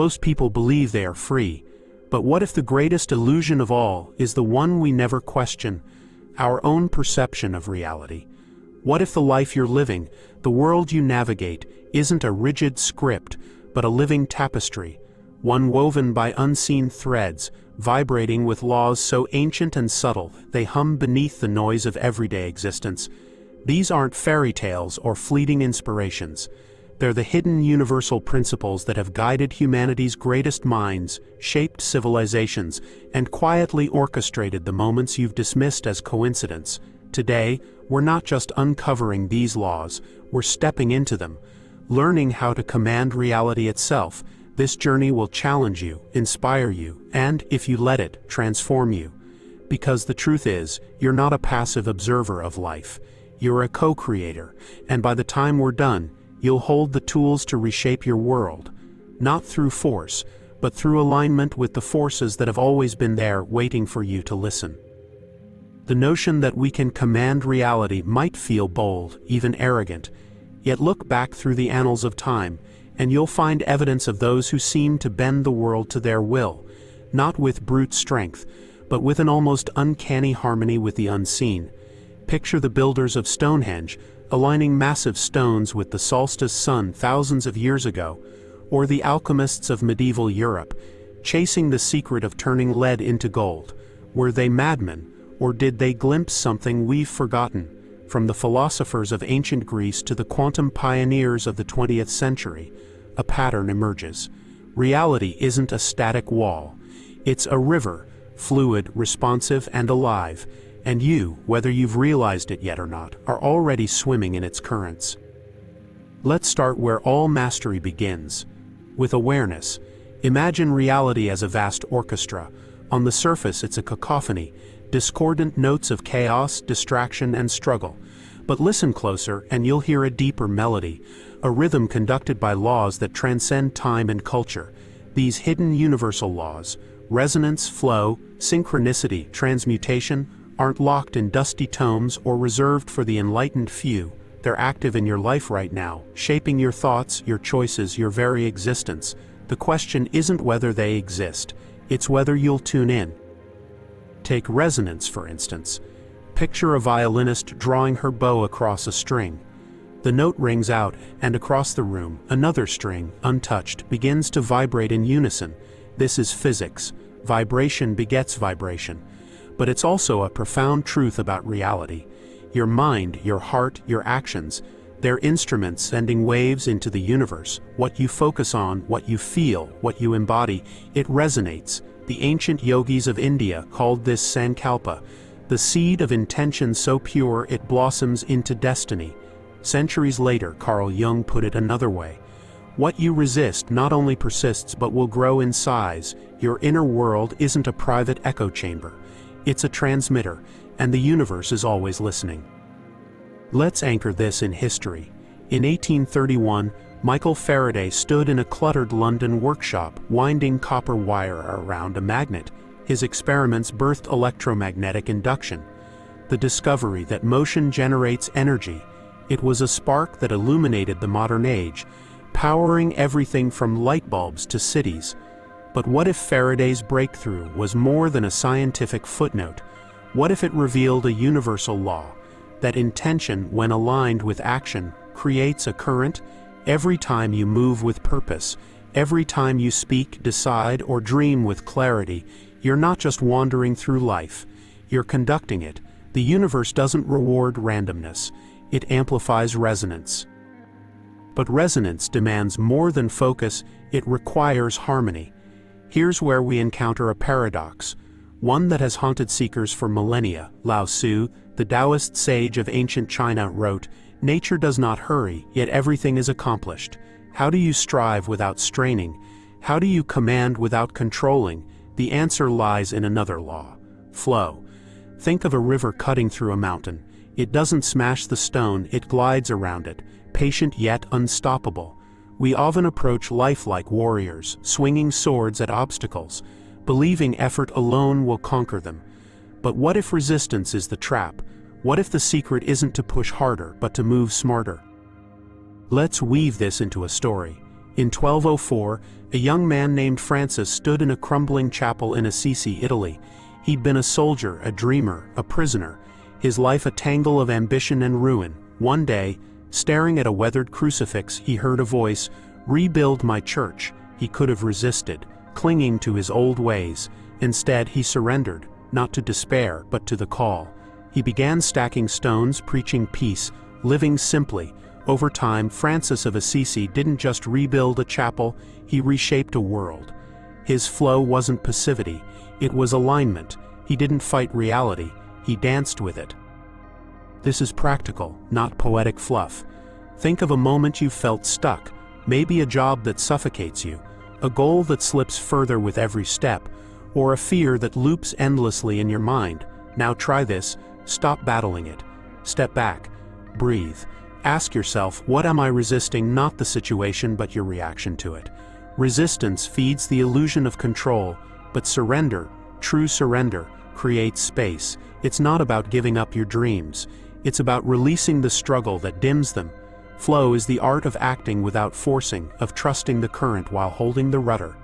Most people believe they are free, but what if the greatest illusion of all is the one we never question, our own perception of reality? What if the life you're living, the world you navigate, isn't a rigid script, but a living tapestry, one woven by unseen threads, vibrating with laws so ancient and subtle they hum beneath the noise of everyday existence? These aren't fairy tales or fleeting inspirations. They're the hidden universal principles that have guided humanity's greatest minds, shaped civilizations, and quietly orchestrated the moments you've dismissed as coincidence. Today, we're not just uncovering these laws, we're stepping into them, learning how to command reality itself. This journey will challenge you, inspire you, and, if you let it, transform you. Because the truth is, you're not a passive observer of life. You're a co-creator, and by the time we're done, you'll hold the tools to reshape your world, not through force, but through alignment with the forces that have always been there waiting for you to listen. The notion that we can command reality might feel bold, even arrogant, yet look back through the annals of time, and you'll find evidence of those who seem to bend the world to their will, not with brute strength, but with an almost uncanny harmony with the unseen. Picture the builders of Stonehenge, aligning massive stones with the solstice sun thousands of years ago, or the alchemists of medieval Europe, chasing the secret of turning lead into gold. Were they madmen, or did they glimpse something we've forgotten? From the philosophers of ancient Greece to the quantum pioneers of the 20th century, a pattern emerges. Reality isn't a static wall. It's a river, fluid, responsive, and alive. And you, whether you've realized it yet or not, are already swimming in its currents. Let's start where all mastery begins, with awareness. Imagine reality as a vast orchestra. On the surface, it's a cacophony, discordant notes of chaos, distraction, and struggle. But listen closer, and you'll hear a deeper melody, a rhythm conducted by laws that transcend time and culture. These hidden universal laws, resonance, flow, synchronicity, transmutation, aren't locked in dusty tomes or reserved for the enlightened few. They're active in your life right now, shaping your thoughts, your choices, your very existence. The question isn't whether they exist, it's whether you'll tune in. Take resonance, for instance. Picture a violinist drawing her bow across a string. The note rings out, and across the room, another string, untouched, begins to vibrate in unison. This is physics. Vibration begets vibration. But it's also a profound truth about reality. Your mind, your heart, your actions, they're instruments sending waves into the universe. What you focus on, what you feel, what you embody, it resonates. The ancient yogis of India called this sankalpa, the seed of intention so pure it blossoms into destiny. Centuries later, Carl Jung put it another way. What you resist not only persists but will grow in size. Your inner world isn't a private echo chamber. It's a transmitter, and the universe is always listening. Let's anchor this in history. In 1831, Michael Faraday stood in a cluttered London workshop, winding copper wire around a magnet. His experiments birthed electromagnetic induction, the discovery that motion generates energy. It was a spark that illuminated the modern age, powering everything from light bulbs to cities. But what if Faraday's breakthrough was more than a scientific footnote? What if it revealed a universal law, that intention, when aligned with action, creates a current? Every time you move with purpose, every time you speak, decide, or dream with clarity, you're not just wandering through life, you're conducting it. The universe doesn't reward randomness, it amplifies resonance. But resonance demands more than focus, it requires harmony. Here's where we encounter a paradox, one that has haunted seekers for millennia. Lao Tzu, the Taoist sage of ancient China, wrote, "Nature does not hurry, yet everything is accomplished." How do you strive without straining? How do you command without controlling? The answer lies in another law: flow. Think of a river cutting through a mountain. It doesn't smash the stone, it glides around it, patient yet unstoppable. We often approach life like warriors, swinging swords at obstacles, believing effort alone will conquer them. But what if resistance is the trap? What if the secret isn't to push harder, but to move smarter? Let's weave this into a story. In 1204, a young man named Francis stood in a crumbling chapel in Assisi, Italy. He'd been a soldier, a dreamer, a prisoner, his life a tangle of ambition and ruin. One day, staring at a weathered crucifix, he heard a voice, "Rebuild my church." He could have resisted, clinging to his old ways. Instead, he surrendered, not to despair, but to the call. He began stacking stones, preaching peace, living simply. Over time, Francis of Assisi didn't just rebuild a chapel, he reshaped a world. His flow wasn't passivity, it was alignment. He didn't fight reality, he danced with it. This is practical, not poetic fluff. Think of a moment you felt stuck, maybe a job that suffocates you, a goal that slips further with every step, or a fear that loops endlessly in your mind. Now try this, stop battling it. Step back, breathe. Ask yourself, what am I resisting? Not the situation, but your reaction to it. Resistance feeds the illusion of control, but surrender, true surrender, creates space. It's not about giving up your dreams. It's about releasing the struggle that dims them. Flow is the art of acting without forcing, of trusting the current while holding the rudder.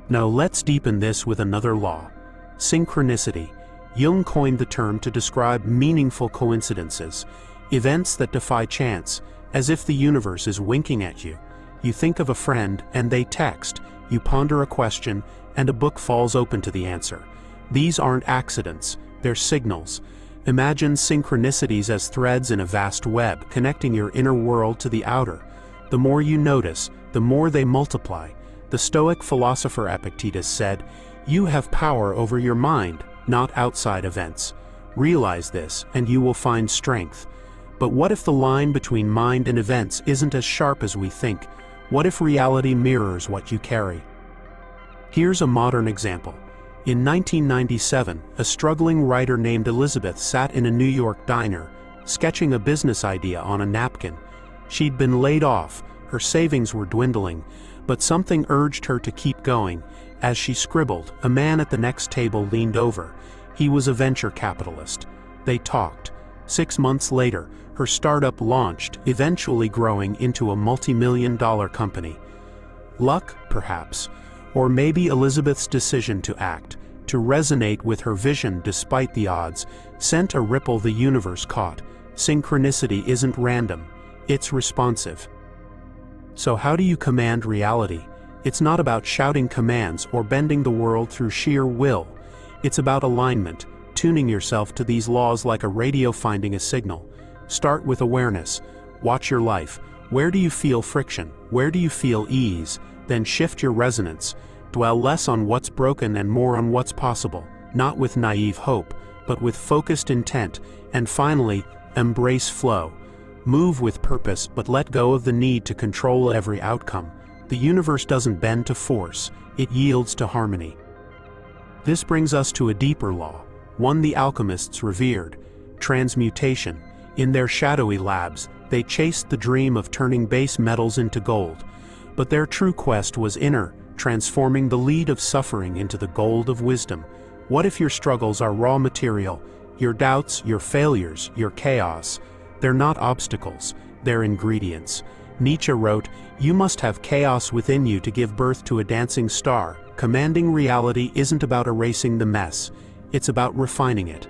Now let's deepen this with another law. Synchronicity. Jung coined the term to describe meaningful coincidences, events that defy chance, as if the universe is winking at you. You think of a friend, and they text. You ponder a question, and a book falls open to the answer. These aren't accidents, they're signals. Imagine synchronicities as threads in a vast web, connecting your inner world to the outer. The more you notice, the more they multiply. The Stoic philosopher Epictetus said, "You have power over your mind, not outside events. Realize this, and you will find strength." But what if the line between mind and events isn't as sharp as we think? What if reality mirrors what you carry? Here's a modern example. In 1997, a struggling writer named Elizabeth sat in a New York diner, sketching a business idea on a napkin. She'd been laid off, her savings were dwindling, but something urged her to keep going. As she scribbled, a man at the next table leaned over. He was a venture capitalist. They talked. 6 months later, her startup launched, eventually growing into a multi-million-dollar company. Luck, perhaps, or maybe Elizabeth's decision to act, to resonate with her vision despite the odds, sent a ripple the universe caught. Synchronicity isn't random, it's responsive. So how do you command reality? It's not about shouting commands or bending the world through sheer will. It's about alignment, tuning yourself to these laws like a radio finding a signal. Start with awareness. Watch your life. Where do you feel friction? Where do you feel ease? Then shift your resonance. Dwell less on what's broken and more on what's possible, not with naive hope, but with focused intent. And finally, embrace flow. Move with purpose, but let go of the need to control every outcome. The universe doesn't bend to force, it yields to harmony. This brings us to a deeper law, one the alchemists revered: transmutation. In their shadowy labs, they chased the dream of turning base metals into gold. But their true quest was inner, transforming the lead of suffering into the gold of wisdom. What if your struggles are raw material? Your doubts, your failures, your chaos? They're not obstacles, they're ingredients. Nietzsche wrote, "You must have chaos within you to give birth to a dancing star." Commanding reality isn't about erasing the mess, it's about refining it.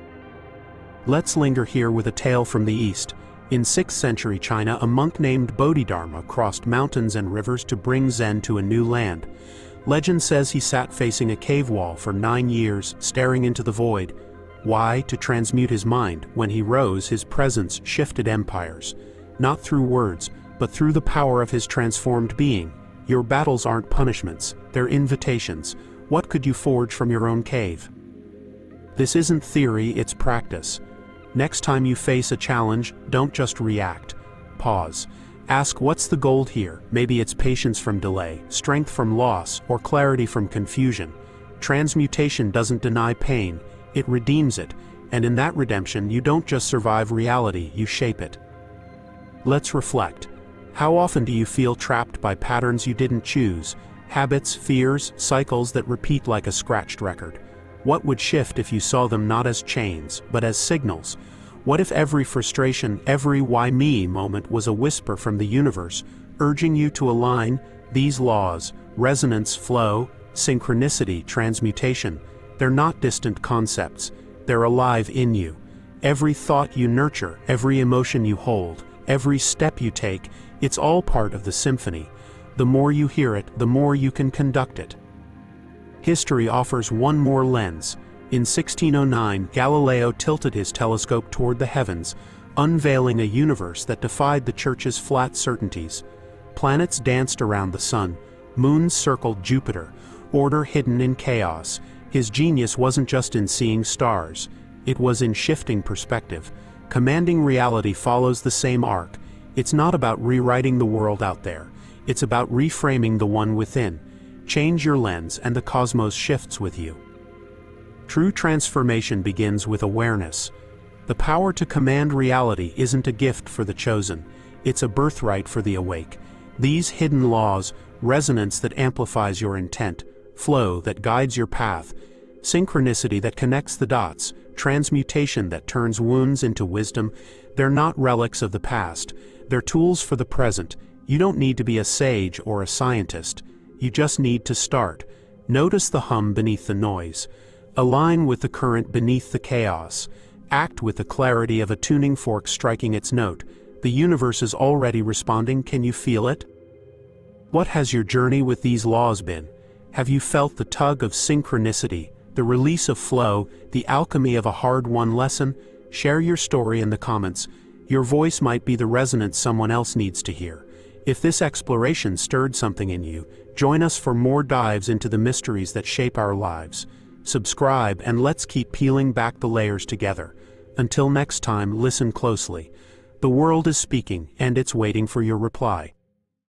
Let's linger here with a tale from the East. In 6th century China, a monk named Bodhidharma crossed mountains and rivers to bring Zen to a new land. Legend says he sat facing a cave wall for 9 years, staring into the void. Why? To transmute his mind. When he rose, his presence shifted empires. Not through words, but through the power of his transformed being. Your battles aren't punishments, they're invitations. What could you forge from your own cave? This isn't theory, it's practice. Next time you face a challenge, don't just react. Pause. Ask, what's the gold here? Maybe it's patience from delay, strength from loss, or clarity from confusion. Transmutation doesn't deny pain, it redeems it, and in that redemption you don't just survive reality, you shape it. Let's reflect. How often do you feel trapped by patterns you didn't choose? Habits, fears, cycles that repeat like a scratched record? What would shift if you saw them not as chains, but as signals? What if every frustration, every why me moment was a whisper from the universe, urging you to align, These laws, resonance, flow, synchronicity, transmutation, they're not distant concepts, they're alive in you. Every thought you nurture, every emotion you hold, every step you take, it's all part of the symphony. The more you hear it, the more you can conduct it. History offers one more lens. In 1609, Galileo tilted his telescope toward the heavens, unveiling a universe that defied the Church's flat certainties. Planets danced around the sun, moons circled Jupiter, order hidden in chaos. His genius wasn't just in seeing stars, it was in shifting perspective. Commanding reality follows the same arc. It's not about rewriting the world out there, it's about reframing the one within. Change your lens and the cosmos shifts with you. True transformation begins with awareness. The power to command reality isn't a gift for the chosen, it's a birthright for the awake. These hidden laws, resonance that amplifies your intent, flow that guides your path, synchronicity that connects the dots, transmutation that turns wounds into wisdom, they're not relics of the past, they're tools for the present. You don't need to be a sage or a scientist, you just need to start. Notice the hum beneath the noise. Align with the current beneath the chaos. Act with the clarity of a tuning fork striking its note. The universe is already responding, can you feel it? What has your journey with these laws been? Have you felt the tug of synchronicity, the release of flow, the alchemy of a hard-won lesson? Share your story in the comments. Your voice might be the resonance someone else needs to hear. If this exploration stirred something in you, join us for more dives into the mysteries that shape our lives. Subscribe and let's keep peeling back the layers together. Until next time, listen closely. The world is speaking, and it's waiting for your reply.